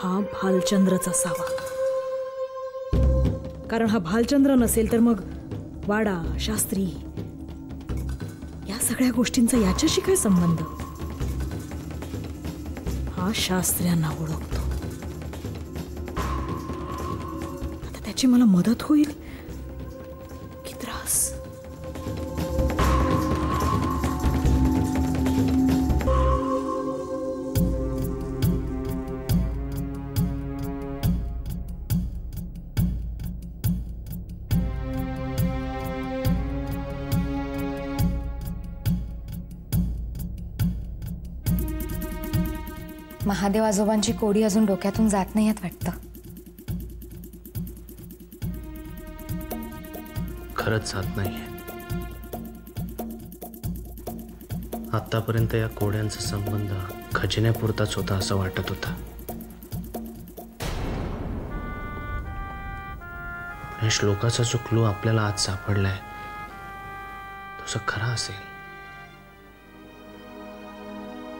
हा भालचंद्रच असावा, कारण हा भालचंद्र नसेल तर मग वाडा, शास्त्री या सगळ्या गोष्टींचा याच्याशी काय संबंध? हा शास्त्र्यांना ओळखतो, आता त्याची मला मदत होईल की त्रास? महादेव आजोबांची कोडी अजून डोक्यातून जात नाही आहेत वाटतं. खरंच जात नाहीये. आतापर्यंत या कोड्यांचा संबंध खजिन्यापुरताच होता असं वाटत होता. या श्लोकाचा जो क्लू आपल्याला आज सापडलाय तो जर खरा असेल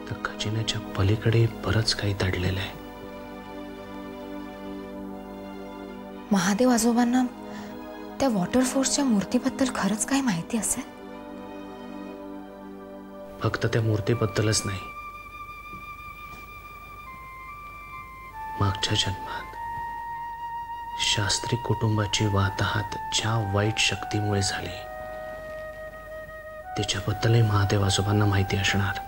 तर खजिन्याच्या पलीकडे बरंच काही दडलेलं आहे. महादेव आजोबांना त्या वॉटरफोर्सच्या मूर्तीबद्दल खरंच काही माहिती असेल? फक्त त्या मूर्तीबद्दलच नाही, मागच्या जन्मात शास्त्री कुटुंबाची वाताहत ज्या वाईट शक्तीमुळे झाली तिच्याबद्दलही महादेव आजोबांना माहिती असणार.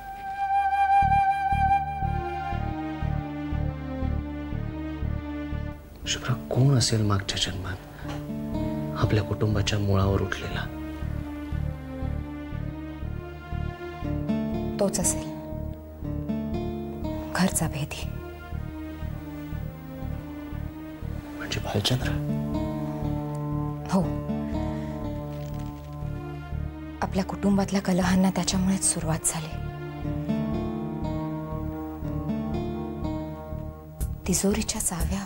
शुभ्रा, कोण असेल मागच्या जन्मात आपल्या कुटुंबाच्या मुळावर उठलेला? तोच असेल घरचा भेदी. म्हणजे भालचंद्र? हो, आपल्या कुटुंबातल्या कलहांना त्याच्यामुळेच सुरुवात झाली. तिजोरीच्या चाव्या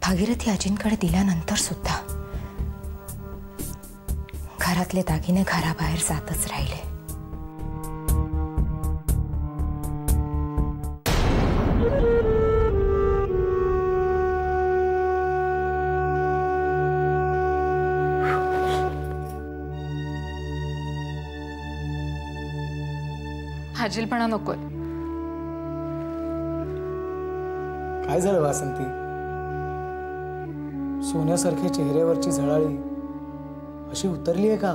भागीरथी आजींकडे दिल्यानंतर सुद्धा घरातले दागिने घराबाहेर जातच राहिले. हाजीलपणा नकोय. काय झालं वासंती? सोन्यासारख्या चेहऱ्यावरची झळाळी अशी उतरली आहे का?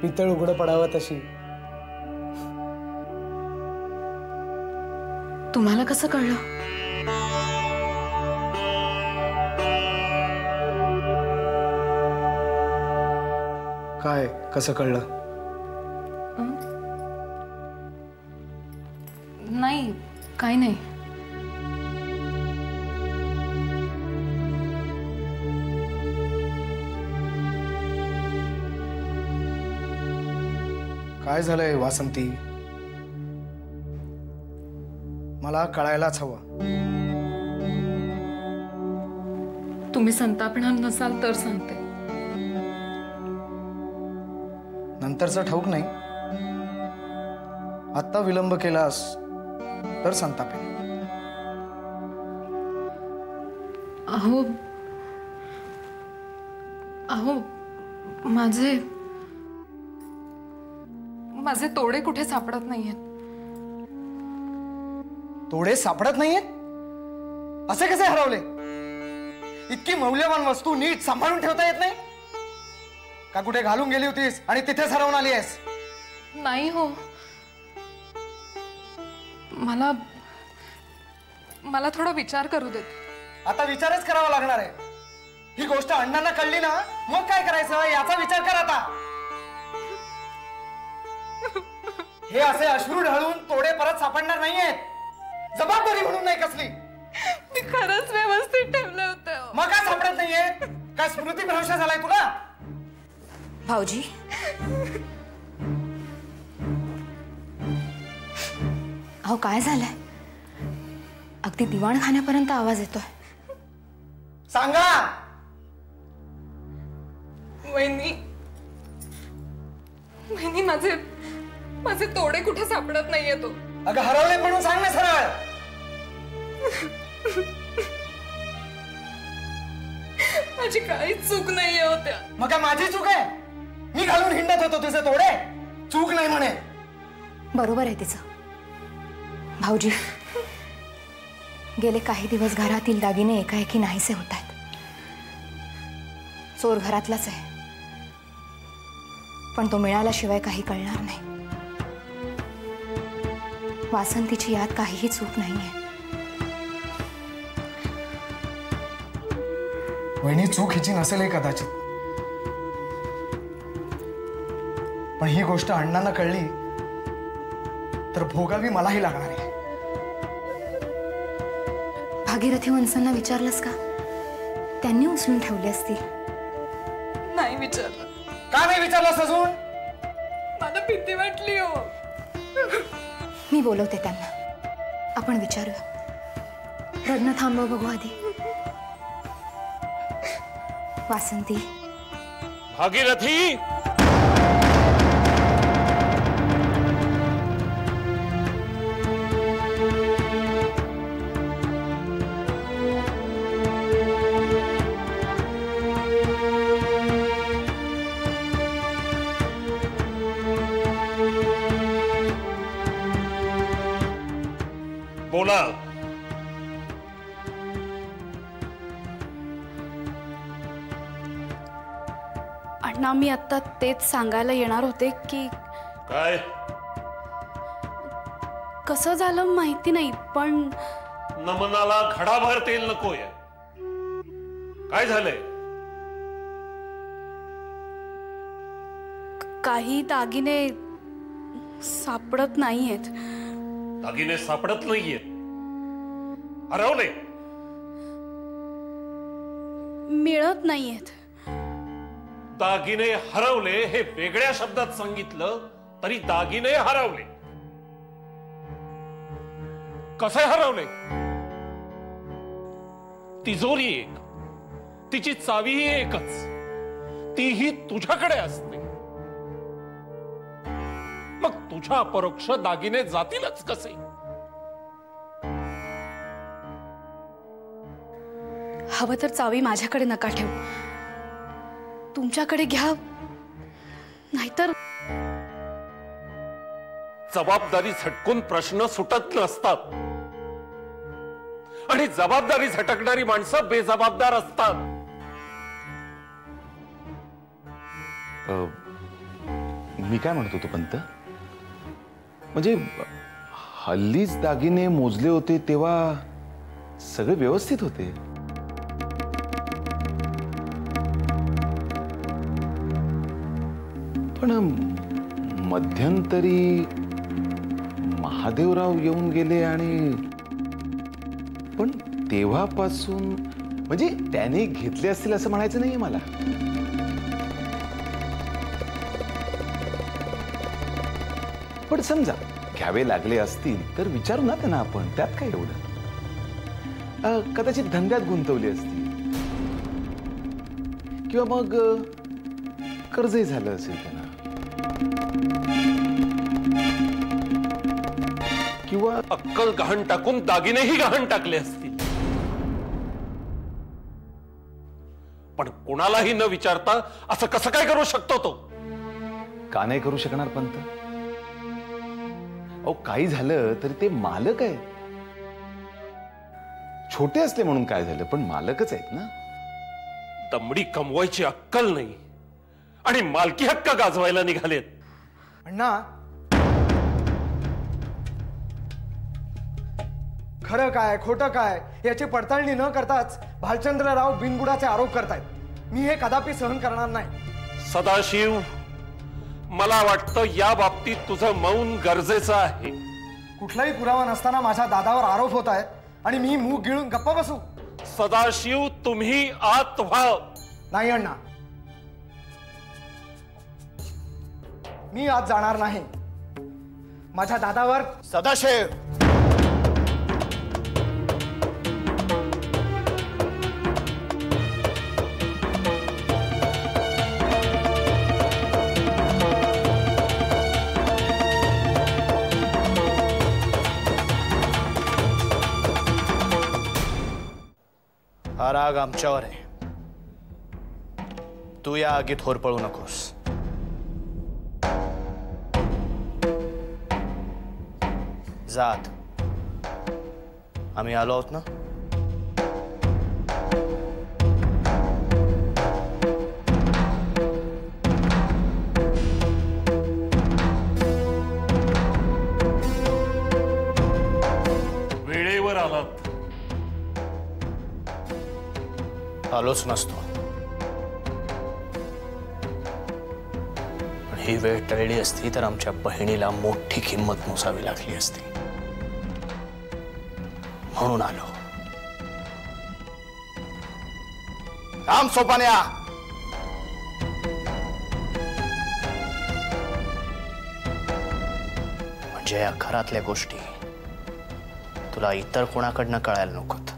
पितळ उघडं पडावं तशी. तुम्हाला कसं कळलं? काय कसं कळलं? नाही, काही नाही. काय झालंय वासंती? मला कळायलाच हवं. तुम्ही संतापणार नसाल तर सांगते. नंतरचं ठाऊक नाही. आत्ता विलंब केलास तर संतापेन. अहो अहो माझे माझे तोडे कुठे सापडत नाहीयेत. तोडे सापडत नाहीयेत? असे कसे हरवले? इतकी मौल्यवान वस्तू नीट सांभाळून ठेवता येत नाही का? कुठे घालून गेली होतीस आणि तिथेच हरवून आली आहेस? नाही हो, मला मला थोडा विचार करू देत. आता विचारच करावा लागणार आहे. ही गोष्ट अण्णांना कळली ना मग काय करायचं याचा विचार कर आता. हे असे अश्रू ढाळून तोडे परत सापडणार नाहीयेत. जबाबदारी म्हणून नाही कसली. मी खरंच व्यवस्थित ठेवले होते. मग काय सापडत नाहीये? काय स्मृती भ्रंश झालाय तुला? भाऊजी, अहो काय झालंय? अगदी दिवाणखान्यापर्यंत आवाज येतोय. सांगा. वहिनी, वहिनी माझे तोडे कुठे सापडत नाहीये. तो अगं हरवले म्हणून सांग ना सरळ. माझी काहीच चूक नाहीये होत्या. मग काय माझी चूक आहे? मी घालून हिंडत होतो तुझे तोडे. चूक नाही म्हणे. बरोबर आहे तिचं. भाऊजी, गेले काही दिवस घरातील दागिने एकाएकी नाहीसे होत आहेत. चोर घरातलाच आहे, पण तो मिळाल्याशिवाय काही कळणार नाही. वासंतीची यात काहीही चूक नाहीये. वहिनी, चूक हिची नसेल कदाचित, पण ही गोष्ट अण्णांना कळली तर भोगावी मलाही लागणार आहे. भागीरथी वंसांना विचारलंस का? त्यांनी उचलून ठेवली असतील. नाही विचारलं. का नाही विचारलंस अजून? मला भीती वाटली हो. मी बोलवते त्यांना, आपण विचारूया. रडणं थांबव बघू आधी. वासंती, भागीरथी, बोला. अण्णा, मी आता तेच सांगायला येणार होते की काय कसं झालं माहिती नाही, पण नमनाला घडाभर तेल नकोय. काय झालंय? काही दागिने सापडत नाहीयेत. दागिने सापडत नाहीयेत? हरवले? मिळत नाहीयेत. दागिने हरवले हे वेगळ्या शब्दात सांगितलं तरी दागिने हरवले. कसे हरवले? तिजोरी एक, तिची चावीही एकच, तीही तुझ्याकडे असते. मग तुझ्या अपरोक्ष दागिने जातीलच कसे? हवं तर चावी माझ्याकडे नका ठेवू, तुमच्याकडे घ्या. नाहीतर जबाबदारी झटकून प्रश्न सुटत नसतात आणि जबाबदारी झटकणारी माणसं बेजबाबदार असतात. मी काय म्हणतो तो पंत, म्हणजे हल्लीच दागिने मोजले होते तेव्हा सगळे व्यवस्थित होते. पण मध्यंतरी महादेवराव येऊन गेले आणि पण तेव्हापासून म्हणजे त्याने घेतले असतील असं म्हणायचं नाहीये मला. पण समजा घ्यावे लागले असतील तर विचारू ना त्यांना आपण, त्यात काय एवढं. कदाचित धंद्यात गुंतवली असतील किंवा मग कर्जही झालं असेल त्यांना, किंवा अक्कल गहाण टाकून दागिनेही गहाण टाकले असतील. पण कोणालाही न विचारता असं कसं काय करू शकतो तो? का नाही करू शकणार पंत? अहो, काही झालं तरी ते मालक आहे. छोटे असले म्हणून काय झालं, पण मालकच आहेत ना. दमडी कमवायची अक्कल नाही आणि मालकी हक्क गाजवायला निघालेत. अण्णा, खरं काय खोटं काय याची पडताळणी न करताच भालचंद्रराव बिनबुडाचे आरोप करतायत. मी हे कदापि सहन करणार नाही. सदाशिव, मला वाटतं या बाबतीत तुझं मौन गरजेचं आहे. कुठलाही पुरावा नसताना माझ्या दादावर आरोप होत आहेत आणि मी मूग गिळून गप्पा बसू? सदाशिव, तुम्ही आत व्हा. नाही अण्णा, मी आज जाणार नाही. माझ्या दादावर सदाशिव, हा राग आमच्यावर आहे. तू या आगीत होरपळू नकोस. जात आम्ही आलो आहोत ना. वेळेवर आलात. आलोच नसतो, पण ही वेळ टळली असती तर आमच्या बहिणीला मोठी किंमत मोजावी लागली असती. म्हणून आलो. राम सोपान्या, म्हणजे या घरातल्या गोष्टी तुला इतर कोणाकडनं कळायला नकोत.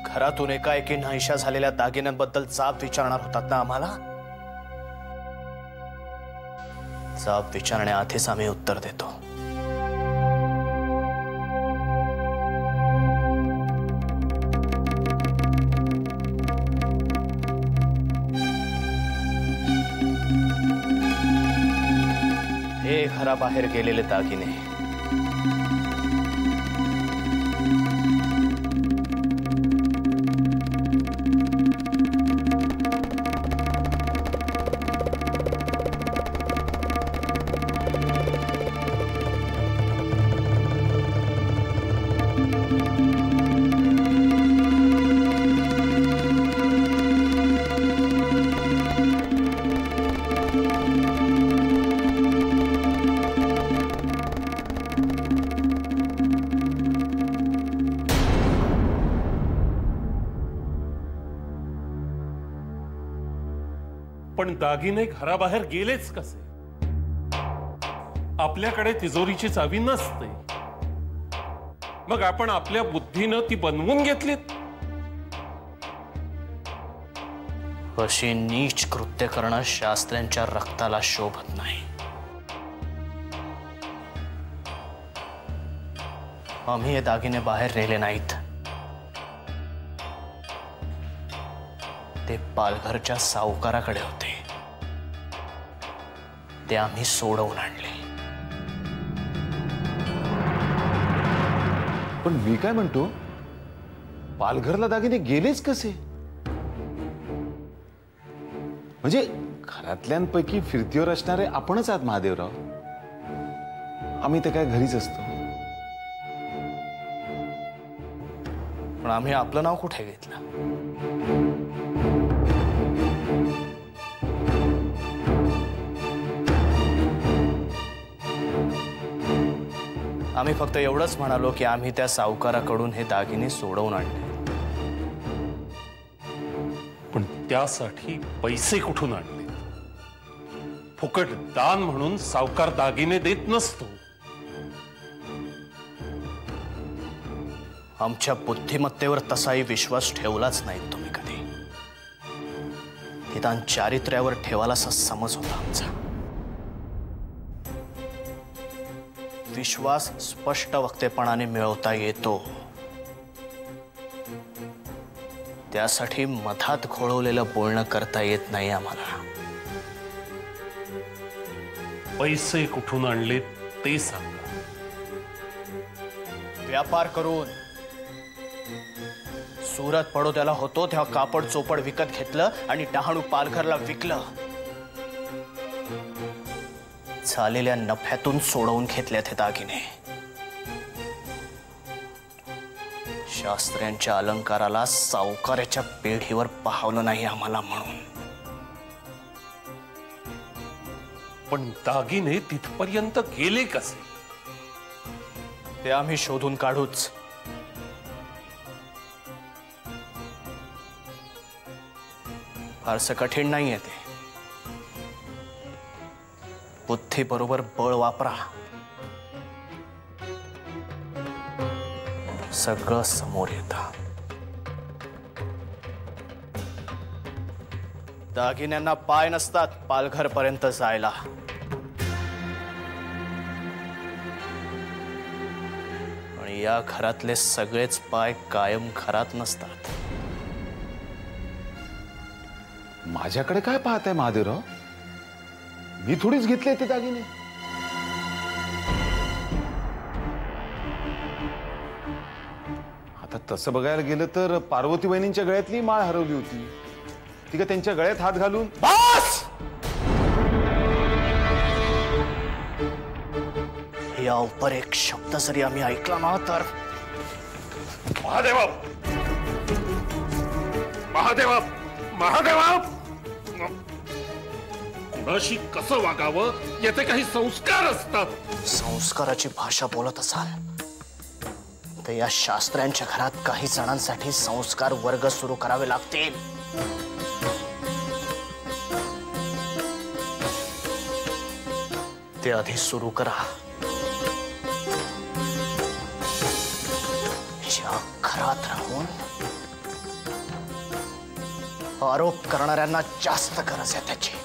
घरातून एकाएकी नाहीशा झालेल्या दागिन्यांबद्दल जाब विचारणार होतात ना आम्हाला. जाब विचारण्याआधीच आम्ही उत्तर देतो. हे घराबाहेर गेलेले दागिने पण दागिने घराबाहेर गेलेच कसे? आपल्याकडे तिजोरीची चावी नसते, मग आपण आपल्या बुद्धीनं ती बनवून घेतलीत. अशी नीच कृत्य करणं शास्त्र्यांच्या रक्ताला शोभत नाही. आम्ही हे दागिने बाहेर नेले नाहीत. ते पालघरच्या सावकाराकडे होते. ते आम्ही सोडवून आणले. पण मी काय म्हणतो, पालघरला दागिने गेलेच कसे? म्हणजे घरातल्यांपैकी फिरतीवर असणारे आपणच आहात महादेवराव. आम्ही तर काय घरीच असतो. पण आम्ही आपलं नाव कुठे घेतलं? आम्ही फक्त एवढंच म्हणालो की आम्ही त्या सावकाराकडून हे दागिने सोडवून आणले. पण त्यासाठी पैसे कुठून आणले? फुकट दान म्हणून सावकार दागिने देत नसतो. आमच्या बुद्धिमत्तेवर तसाही विश्वास ठेवलाच नाही तुम्ही कधी. निदान चारित्र्यावर ठेवालासा समज होता आमचा. विश्वास स्पष्ट वक्तेपणाने मिळवता येतो, त्यासाठी मधात घोळवलेलं बोलणं करता येत नाही आम्हाला. पैसे कुठून आणले ते सांगा. व्यापार करून सुरत बडोद्याला होतो तेव्हा कापड चोपड विकत घेतलं आणि डहाणू पालघरला विकलं. झालेल्या नफ्यातून सोडवून घेतल्यात हे दागिने. शास्त्र्यांच्या अलंकाराला सावकाराच्या पेढीवर पाहवलं नाही आम्हाला म्हणून. पण दागिने तिथपर्यंत गेले कसे? ते आम्ही शोधून काढूच. फारसं कठीण नाहीये ते. बुद्धी बरोबर बळ वापरा, सगळं समोर येतं. दागिन्यांना पाय नसतात पालघर पर्यंत जायला. आणि या घरातले सगळेच पाय कायम घरात नसतात. माझ्याकडे काय पाहताय महादेवराव? मी थोडीच घेतले ते दागिने. आता तसं बघायला गेलं तर पार्वती बहिणींच्या गळ्यातली माळ हरवली होती. ती का त्यांच्या गळ्यात हात घालून. बस! या उपर एक शब्द जरी आम्ही ऐकला ना तर महादेवा महादेवा महादेवा, कुणाशी कसं वागावं याचे काही संस्कार असतात. संस्काराची भाषा बोलत असाल तर या शास्त्र्यांच्या घरात काही जणांसाठी संस्कार वर्ग सुरू करावे लागतील. ते आधी सुरू करा. ज्या घरात राहून आरोप करणाऱ्यांना जास्त गरज आहे त्याची.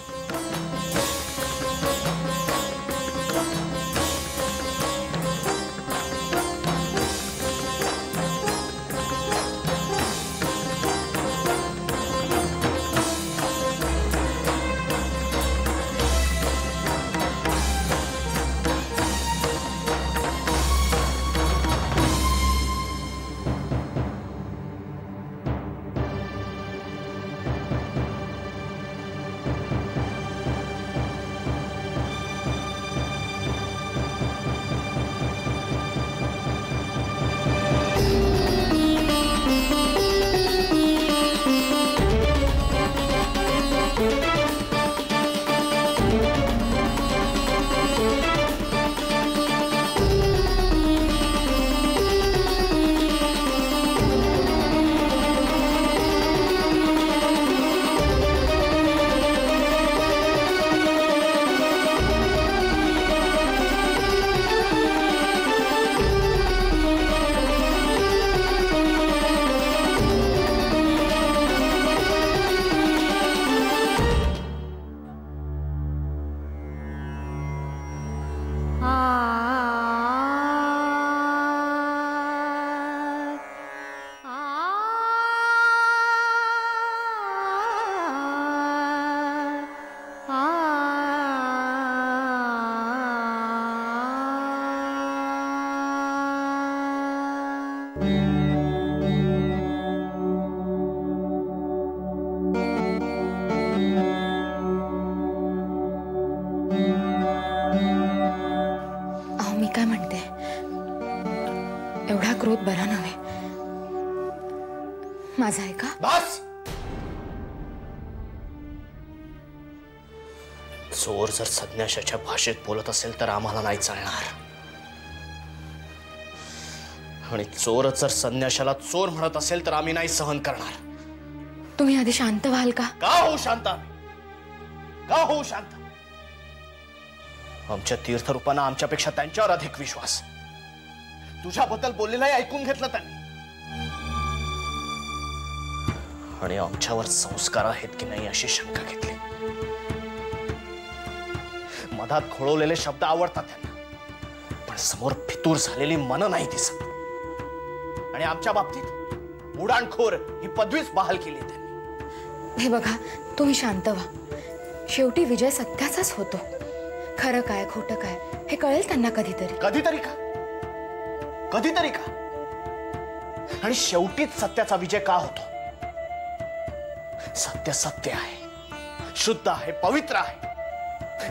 काय म्हणते, एवढा क्रोध बरा नव्हे. माझा आहे का? बस! चोर जर संन्याशाच्या भाषेत बोलत असेल तर आम्हाला नाही चालणार, आणि चोर जर संन्याशाला चोर म्हणत असेल तर आम्ही नाही सहन करणार. तुम्ही आधी शांत व्हाल का? का होऊ शांत? का होऊ शांत? आमच्या तीर्थरूपांना आमच्यापेक्षा त्यांच्यावर अधिक विश्वास. तुझ्याबद्दल बोललेलंही ऐकून घेतलं त्यांनी, आणि आमच्यावर संस्कार आहेत की नाही अशी शंका घेतली. मधात खोळवलेले शब्द आवडतात त्यांना, पण समोर फितूर झालेली मन नाही दिसत. आणि आमच्या बाबतीत उडाणखोर ही पदवीच बहाल केली त्यांनी. हे बघा, तुम्ही शांत व्हा. शेवटी विजय सत्याचाच होतो. खरं काय खोटं काय हे कळेल त्यांना कधीतरी. कधीतरी का? कधीतरी का? आणि शेवटीच सत्याचा विजय का होतो? सत्य सत्य आहे, शुद्ध आहे, पवित्र आहे.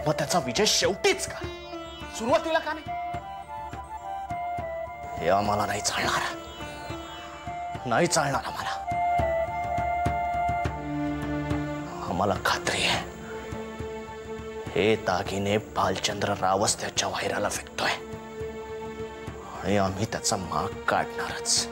मग त्याचा विजय शेवटीच का, सुरुवातीला का नाही? हे आम्हाला नाही चालणार, नाही चालणार आम्हाला. आम्हाला खात्री आहे हे दागिने भालचंद्र रावच त्याच्या वाहिराला फेकतोय, आणि आम्ही त्याचा माग काढणारच.